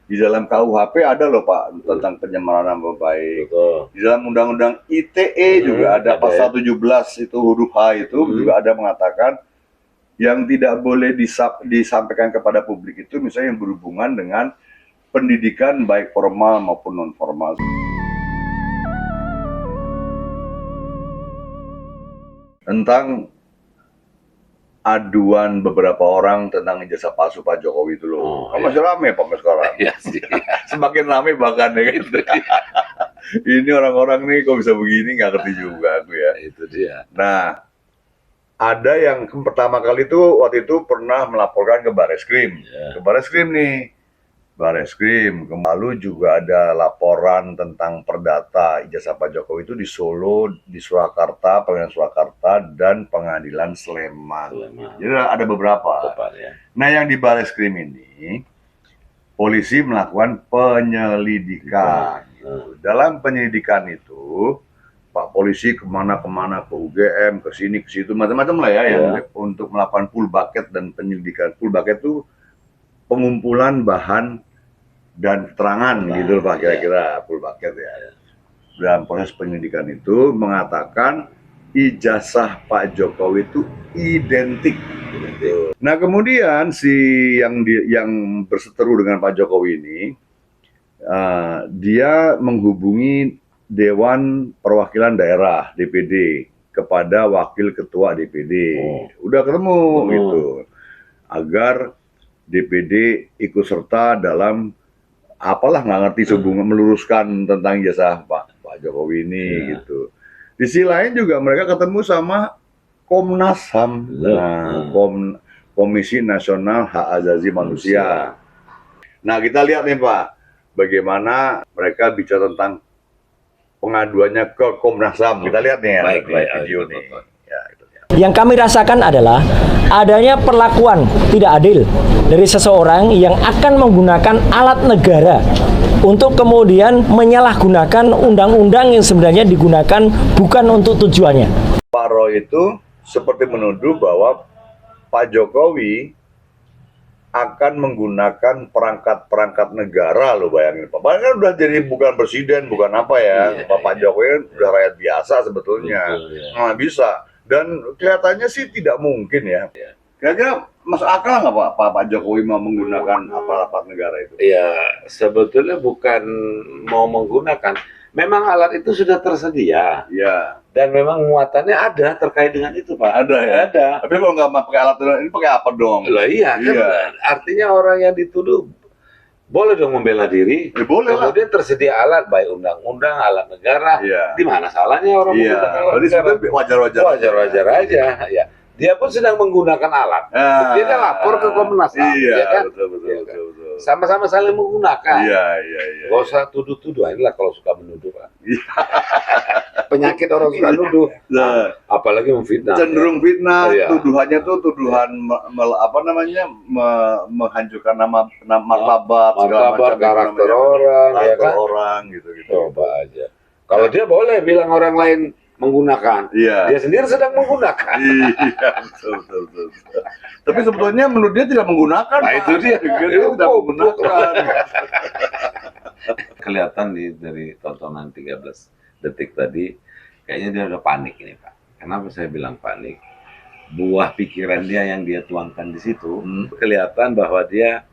Di dalam KUHP ada loh Pak tentang pencemaran nama baik. Betul. Di dalam Undang-Undang ITE juga ada pasal 17 itu huruf H itu juga ada mengatakan yang tidak boleh disampaikan kepada publik itu misalnya yang berhubungan dengan pendidikan baik formal maupun non formal. Tentang aduan beberapa orang tentang ijazah palsu Pak Jokowi itu loh. Kan masih rame Pak sekarang. Iya sih. Semakin rame bahkan ya kan. Ini orang-orang nih kok bisa begini nggak ngerti juga aku ya. Itu dia. Nah, ada yang pertama kali itu waktu itu pernah melaporkan ke Bareskrim. Ke Bareskrim nih. Bareskrim. Lalu juga ada laporan tentang perdata ijazah Pak Jokowi itu di Solo, di Surakarta, Pengadilan Surakarta, dan Pengadilan Sleman. Jadi ada beberapa. Ya. Nah, yang di Bareskrim ini, polisi melakukan penyelidikan. Dalam penyelidikan itu, Pak Polisi kemana-kemana, ke UGM, ke sini, ke situ, macam-macam lah ya, yang untuk melakukan full bucket dan penyelidikan. Full bucket itu pengumpulan bahan dan keterangan gitu Pak, kira-kira full bucket ya. Dalam proses penyelidikan itu mengatakan ijazah Pak Jokowi itu identik. Nah kemudian si yang berseteru dengan Pak Jokowi ini, dia menghubungi Dewan Perwakilan Daerah DPD kepada Wakil Ketua DPD. Udah ketemu gitu, agar DPD ikut serta dalam apalah nggak ngerti sehubungan meluruskan tentang ijazah Pak Jokowi ini gitu. Di sisi lain juga mereka ketemu sama Komnas HAM, Komisi Nasional Hak Asasi Manusia. Nah kita lihat nih Pak, bagaimana mereka bicara tentang pengaduannya ke Komnas HAM. Kita lihat nih ya, video nih. Yang kami rasakan adalah adanya perlakuan tidak adil dari seseorang yang akan menggunakan alat negara untuk kemudian menyalahgunakan undang-undang yang sebenarnya digunakan bukan untuk tujuannya. Pak Roy itu seperti menuduh bahwa Pak Jokowi akan menggunakan perangkat-perangkat negara loh, bayangin Pak. Bahkan udah jadi bukan presiden, bukan apa ya. Pak Jokowi udah rakyat biasa sebetulnya. Nggak bisa. Dan kelihatannya sih tidak mungkin ya. Kira-kira masuk akal nggak Pak Jokowi mau menggunakan aparat negara itu? Iya, sebetulnya bukan mau menggunakan. Memang alat itu sudah tersedia. Iya. Dan memang muatannya ada terkait dengan itu, Pak. Ada ya? Ada. Tapi kalau nggak pakai alat ini pakai apa dong? Lah iya, kan artinya orang yang dituduh boleh dong membela diri. Boleh lah. Kemudian tersedia alat, baik undang-undang, alat negara. Di mana salahnya orang menggunakan alat negara? Wajar-wajar aja. Ya. Dia pun sedang menggunakan alat. Dia kan lapor ke Komnas HAM. Iya, ya kan? Betul. Sama-sama saling menggunakan. Iya. Gak usah tuduh-tuduh. Inilah kalau suka menuduh, Pak. Penyakit orang suka nuduh. Apalagi memfitnah. Cenderung fitnah. Tuduhannya tuh tuduhan menghancurkan nama martabat, karakter orang, ya kan? Orang gitu. Coba aja. Kalau dia boleh bilang orang lain menggunakan, dia sendiri sedang menggunakan. Iya, betul. Tapi sebetulnya menurut dia tidak menggunakan. Nah, itu dia. Dia tidak menggunakan. Kelihatan dari tontonan 13 detik tadi, kayaknya dia udah panik ini Pak. Kenapa saya bilang panik? Buah pikiran dia yang dia tuangkan di situ, kelihatan bahwa dia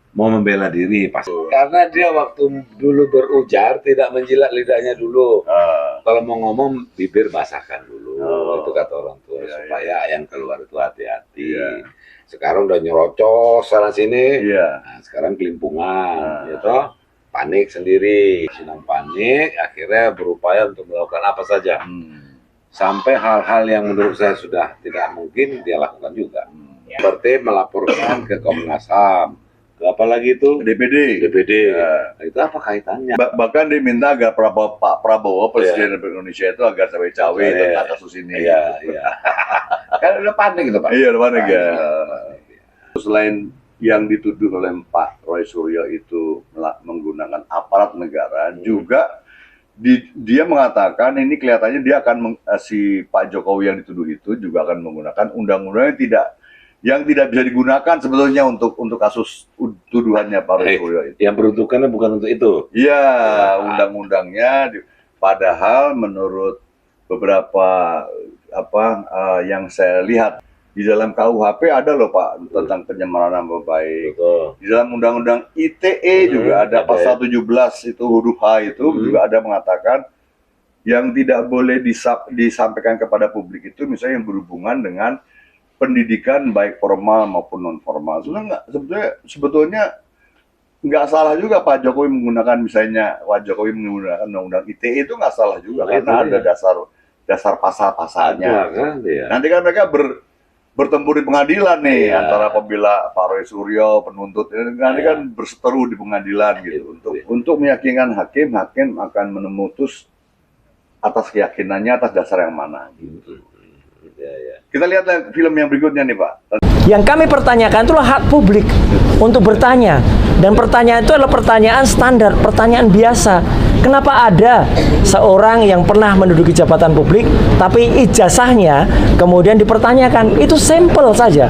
mau membela diri pasti. Karena dia waktu dulu berujar tidak menjilat lidahnya dulu. Kalau mau ngomong bibir basahkan dulu. Itu kata orang tua supaya yang keluar itu hati-hati. Sekarang udah nyerocos sana sini. Nah, sekarang kelimpungan, gitu. Panik sendiri. Sedang panik, akhirnya berupaya untuk melakukan apa saja. Sampai hal-hal yang menurut saya sudah tidak mungkin dia lakukan juga. Seperti melaporkan ke Komnas HAM. Apalagi itu DPD. Nah, itu apa kaitannya? Bahkan diminta agar Pak Prabowo Presiden Republik Indonesia itu agar cawe-cawe tentang kasus ini. Iya. Kan udah panik gitu Pak. Iya, udah panik ya. Selain yang dituduh oleh Pak Roy Suryo itu menggunakan aparat negara, juga dia mengatakan ini kelihatannya dia akan si Pak Jokowi yang dituduh itu juga akan menggunakan undang-undang yang yang tidak bisa digunakan sebetulnya untuk kasus tuduhannya Pak Roy Suryo itu. Yang peruntukannya bukan untuk itu. Iya, undang-undangnya padahal menurut beberapa yang saya lihat di dalam KUHP ada loh Pak tentang pencemaran nama baik. Betul. Di dalam undang-undang ITE juga ada pasal 17 itu huruf H itu juga ada mengatakan yang tidak boleh disampaikan kepada publik itu misalnya yang berhubungan dengan pendidikan baik formal maupun non formal. Sebetulnya nggak salah juga Pak Jokowi menggunakan misalnya Jokowi menggunakan undang-undang ITE itu nggak salah juga karena ada dasar pasal-pasalnya. Nanti kan mereka bertempur di pengadilan nih antara pembela Pak Roy Suryo, penuntut nanti kan berseteru di pengadilan gitu untuk meyakinkan hakim akan memutus atas keyakinannya atas dasar yang mana gitu. Kita lihat film yang berikutnya nih Pak. Yang kami pertanyakan itulah hak publik untuk bertanya, dan pertanyaan itu adalah pertanyaan standar, pertanyaan biasa. Kenapa ada seorang yang pernah menduduki jabatan publik tapi ijazahnya kemudian dipertanyakan? Itu simple saja.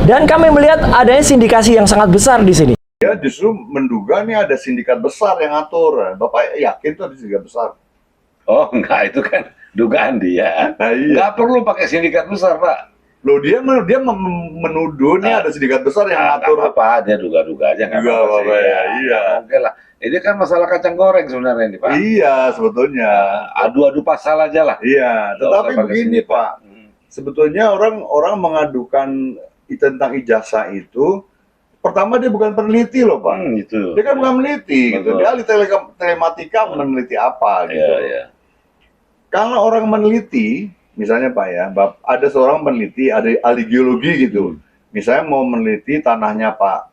Dan kami melihat adanya sindikasi yang sangat besar di sini. Ya justru menduga nih ada sindikat besar yang atur. Bapak yakin tuh ada sindikat besar? Oh enggak, itu kan dugaan dia. Nah, iya. Nggak perlu pakai sindikat besar Pak. Loh dia menuduh nih ada sindikat besar yang ngatur. Apa dia duga-duga aja nggak apa-apa ya. Iya. Oke lah. Ini kan masalah kacang goreng sebenarnya ini Pak. Iya sebetulnya. Adu-adu pasal aja lah. Iya. Tetapi begini Pak, sebetulnya orang mengadukan tentang ijazah itu, pertama dia bukan peneliti loh Pak. Gitu. Dia kan bukan meneliti gitu. Dia ahli telematika meneliti apa gitu. Iya. Kalau orang meneliti, misalnya Pak ya, ada seorang peneliti, ada ahli geologi gitu. Misalnya mau meneliti tanahnya Pak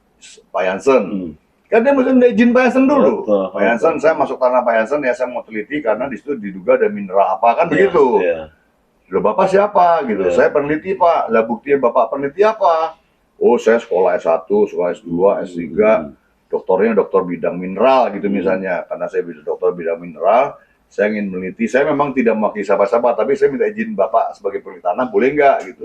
Jansen. Kan dia mesti minta izin Pak Jansen dulu. Pak Jansen, saya masuk tanah Pak Jansen ya saya mau teliti karena di situ diduga ada mineral apa kan begitu. Loh Bapak siapa gitu? Saya peneliti Pak. Lah buktinya Bapak peneliti apa? Oh saya sekolah S1, sekolah S2, S3, doktornya doktor bidang mineral gitu misalnya. Karena saya doktor bidang mineral, saya ingin meneliti, saya memang tidak mewakili siapa-siapa, tapi saya minta izin Bapak sebagai peneliti tanah, boleh nggak gitu.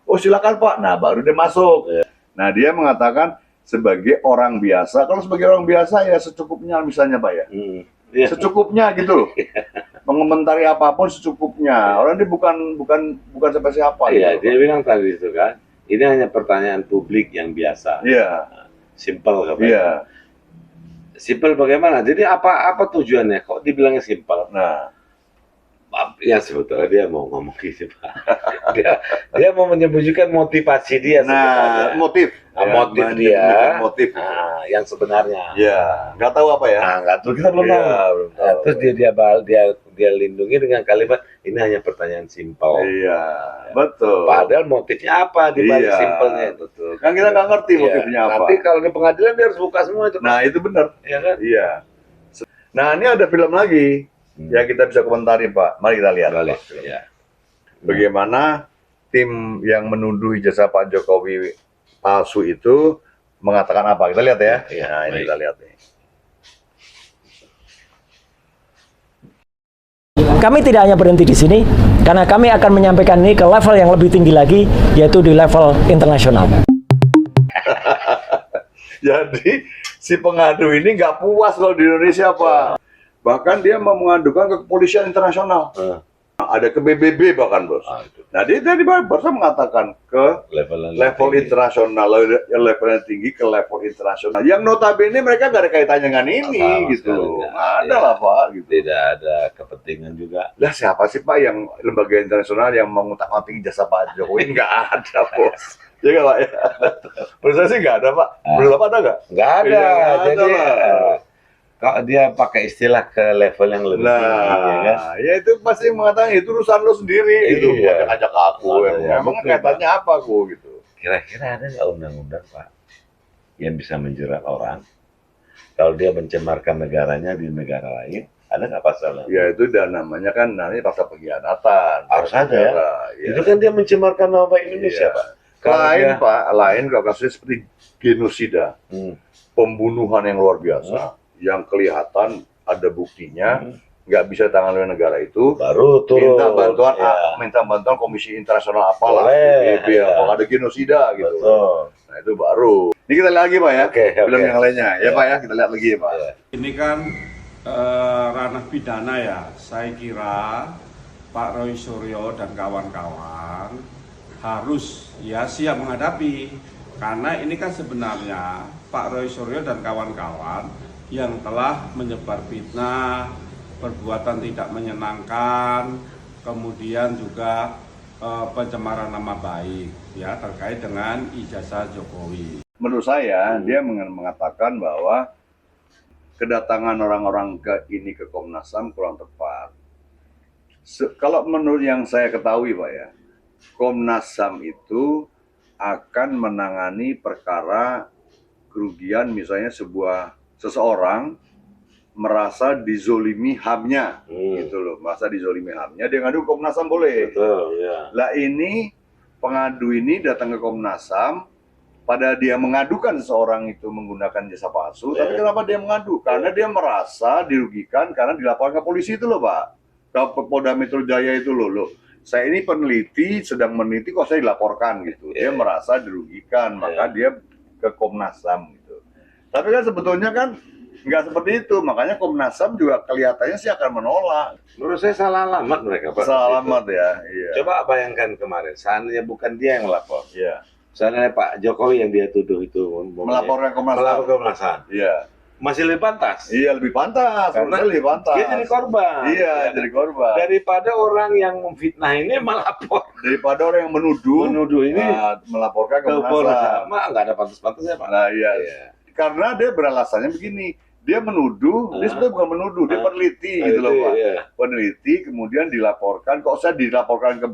Oh silakan Pak, nah baru dia masuk. Nah dia mengatakan sebagai orang biasa, kalau sebagai orang biasa ya secukupnya misalnya Pak ya. Secukupnya gitu loh. Mengomentari apapun secukupnya. Orang dia bukan siapa-siapa. Iya, gitu, dia bilang tadi itu kan, ini hanya pertanyaan publik yang biasa. Iya. Simple katanya. Iya. Simpel bagaimana? Jadi apa tujuannya? Kok dibilangnya simpel? Nah, ya sebetulnya dia mau ngomong gitu Pak. dia mau menyembunyikan motivasi dia. Nah, motif. Motif dia. Motif. Nah, yang sebenarnya. Ya, nggak tahu apa ya? Nah, nggak tahu, kita belum tahu. Belum tahu. Nah, terus dia lindungi dengan kalimat ini hanya pertanyaan simpel. Iya, betul. Padahal motifnya apa di balik simpelnya itu? Betul. Kan kita nggak ngerti motifnya apa. Nanti kalau di pengadilan dia harus buka semua itu. Nah, itu benar. Iya kan? Iya. Nah, ini ada film lagi yang kita bisa komentari, Pak. Mari kita lihat. Ya. Bagaimana tim yang menuduh ijazah Pak Jokowi palsu itu mengatakan apa? Kita lihat ya. Nah, ini kita lihat nih. Kami tidak hanya berhenti di sini, karena kami akan menyampaikan ini ke level yang lebih tinggi lagi, yaitu di level internasional. Jadi si pengadu ini nggak puas kalau di Indonesia Pak. Bahkan dia mau mengadukan ke kepolisian internasional. Ada ke PBB bahkan bos. Nah dia tadi barusan mengatakan ke level internasional, levelnya tinggi ke level internasional. Yang notabene mereka nggak ada kaitannya dengan ini gitu. Ada lah Pak. Gitu. Tidak ada kepentingan juga. Lah siapa sih Pak yang lembaga internasional yang mengutak-atik jasa Pak Jokowi? Nggak ada bos. Ya nggak Pak ya? Menurut saya sih nggak ada Pak. Menurut Bapak ada nggak? Nggak ada. Jadi kalau dia pakai istilah ke level yang lebih tinggi, ya kan? Ya itu pasti mengatakan itu urusan lo sendiri gitu. Ajak aku. Emang kaitannya apa aku gitu? Kira-kira ada nggak undang-undang Pak yang bisa menjerat orang kalau dia mencemarkan negaranya di negara lain? Ada nggak pasalnya? Ya itu dan namanya kan nanti pasal pengkhianatan. Harus ada ya. Itu kan dia mencemarkan nama baik Indonesia Pak. Lain Pak, lain kalau kasusnya seperti genosida, pembunuhan yang luar biasa. Yang kelihatan ada buktinya nggak bisa ditangani oleh negara itu, baru turun. minta bantuan Komisi Internasional apalah, Boleh, PBB, ya. kalau ada genosida gitu. Betul. Nah itu baru. Ini kita lihat lagi Pak ya, Oke, film oke. yang lainnya. Ya Ya. Pak ya, kita lihat lagi ya Pak. Ya. Ini kan ranah pidana ya. Saya kira Pak Roy Suryo dan kawan-kawan harus ya siap menghadapi, karena ini kan sebenarnya Pak Roy Suryo dan kawan-kawan yang telah menyebar fitnah, perbuatan tidak menyenangkan, kemudian juga pencemaran nama baik ya terkait dengan ijazah Jokowi. Menurut saya dia mengatakan bahwa kedatangan orang-orang ke Komnas HAM kurang tepat. Kalau menurut yang saya ketahui Pak ya, Komnas HAM itu akan menangani perkara kerugian, misalnya seseorang merasa dizolimi HAM-nya, gitu loh, merasa dizolimi HAM-nya, dia ngadu ke Komnas HAM boleh. Betul, ya. Lah ini pengadu ini datang ke Komnas HAM, pada dia mengadukan seseorang itu menggunakan jasa palsu, tapi kenapa dia mengadu? Karena dia merasa dirugikan karena dilaporkan ke polisi itu loh Pak, ke Polda Metro Jaya itu loh. Saya ini peneliti, sedang meneliti kok saya dilaporkan gitu. Dia merasa dirugikan, maka dia ke Komnas HAM gitu. Tapi kan sebetulnya kan nggak seperti itu, makanya Komnas HAM juga kelihatannya sih akan menolak. Menurut saya salah alamat mereka, Pak. Salah alamat ya, iya. Coba bayangkan kemarin, seandainya bukan dia yang melapor. Iya. Seandainya Pak Jokowi yang dia tuduh itu Melaporkan Komnas HAM. melapor ke Komnas HAM. Iya. Masih lebih pantas. Iya, lebih pantas. Karena lebih pantas. dia jadi korban. Iya, jadi korban. Daripada orang yang memfitnah ini melapor. Daripada orang yang menuduh ini melaporkan ke Komnas HAM. Nggak ada pantas-pantasnya, Pak. Nah, iya. Karena dia beralasannya begini. Dia menuduh, dia sebenarnya bukan menuduh, dia peneliti gitu loh Pak. Iya. Peneliti kemudian dilaporkan, kok saya dilaporkan ke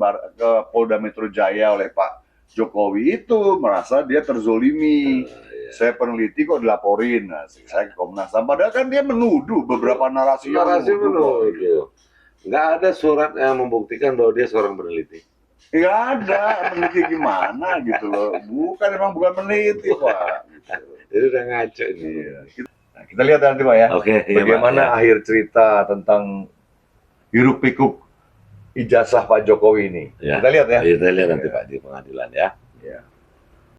Polda Metro Jaya oleh Pak Jokowi itu merasa dia terzolimi. Saya peneliti kok dilaporin, nah, saya ke Komnas HAM. Padahal kan dia menuduh beberapa narasi menuduh. Nggak ada surat yang membuktikan bahwa dia seorang peneliti. Nggak ada, peneliti gimana gitu loh. Emang bukan peneliti Pak. Gitu. Jadi udah ngaco ini. Iya. Nah, kita lihat nanti Pak ya, Oke, bagaimana ya, Pak, akhir cerita tentang hiruk pikuk ijazah Pak Jokowi ini. Ya. Kita lihat ya. Kita lihat nanti Pak di pengadilan ya. Ya.